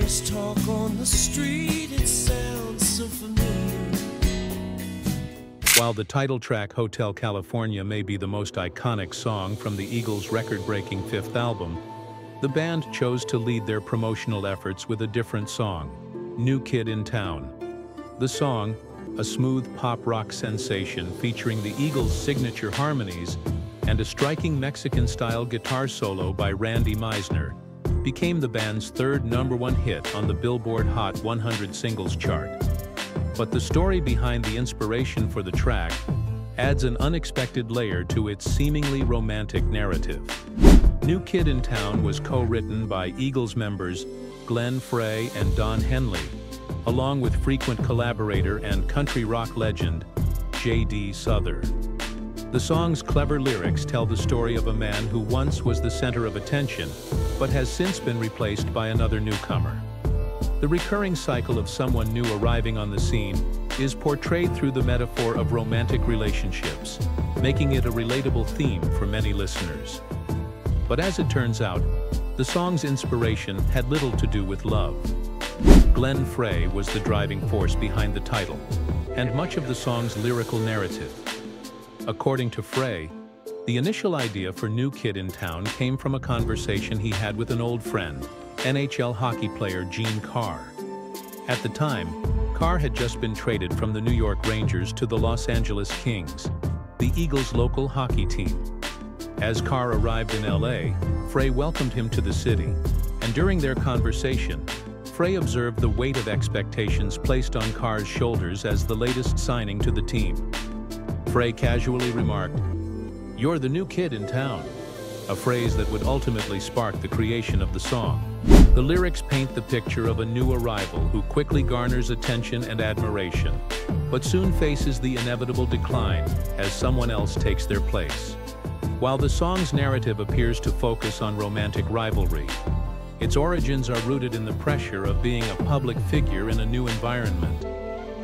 first talk on the street, it sounds so familiar. While the title track Hotel California may be the most iconic song from the Eagles' record-breaking fifth album, the band chose to lead their promotional efforts with a different song, New Kid in Town. The song, a smooth pop-rock sensation featuring the Eagles' signature harmonies and a striking Mexican-style guitar solo by Randy Meisner, became the band's third #1 hit on the Billboard Hot 100 singles chart. But the story behind the inspiration for the track adds an unexpected layer to its seemingly romantic narrative. New Kid in Town was co-written by Eagles members Glenn Frey and Don Henley, along with frequent collaborator and country rock legend J.D. Souther. The song's clever lyrics tell the story of a man who once was the center of attention, but has since been replaced by another newcomer. The recurring cycle of someone new arriving on the scene is portrayed through the metaphor of romantic relationships, making it a relatable theme for many listeners. But as it turns out, the song's inspiration had little to do with love. Glenn Frey was the driving force behind the title, and much of the song's lyrical narrative. According to Frey, the initial idea for New Kid in Town came from a conversation he had with an old friend, NHL hockey player Gene Carr. At the time, Carr had just been traded from the New York Rangers to the Los Angeles Kings, the Eagles' local hockey team. As Carr arrived in LA, Frey welcomed him to the city, and during their conversation, Frey observed the weight of expectations placed on Carr's shoulders as the latest signing to the team. Frey casually remarked, "You're the new kid in town," a phrase that would ultimately spark the creation of the song. The lyrics paint the picture of a new arrival who quickly garners attention and admiration, but soon faces the inevitable decline as someone else takes their place. While the song's narrative appears to focus on romantic rivalry, its origins are rooted in the pressure of being a public figure in a new environment.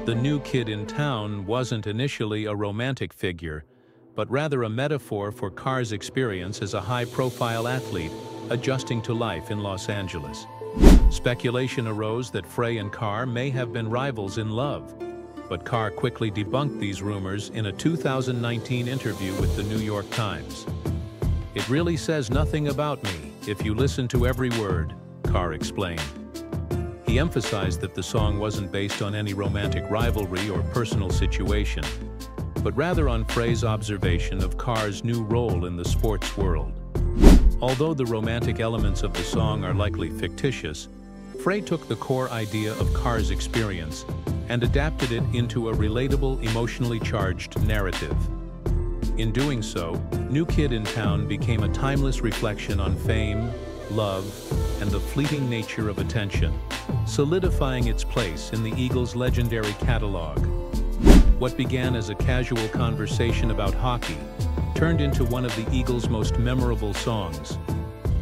The new kid in town wasn't initially a romantic figure, but rather a metaphor for Carr's experience as a high-profile athlete adjusting to life in Los Angeles. Speculation arose that Frey and Carr may have been rivals in love, but Carr quickly debunked these rumors in a 2019 interview with the New York Times. "It really says nothing about me, if you listen to every word," Carr explained. He emphasized that the song wasn't based on any romantic rivalry or personal situation, but rather on Frey's observation of Carr's new role in the sports world. Although the romantic elements of the song are likely fictitious, Frey took the core idea of Carr's experience and adapted it into a relatable, emotionally charged narrative. In doing so, New Kid in Town became a timeless reflection on fame, love, and the fleeting nature of attention, solidifying its place in the Eagles' legendary catalog. What began as a casual conversation about hockey turned into one of the Eagles' most memorable songs,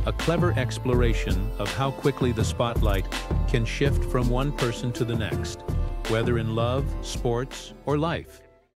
a clever exploration of how quickly the spotlight can shift from one person to the next, whether in love, sports, or life.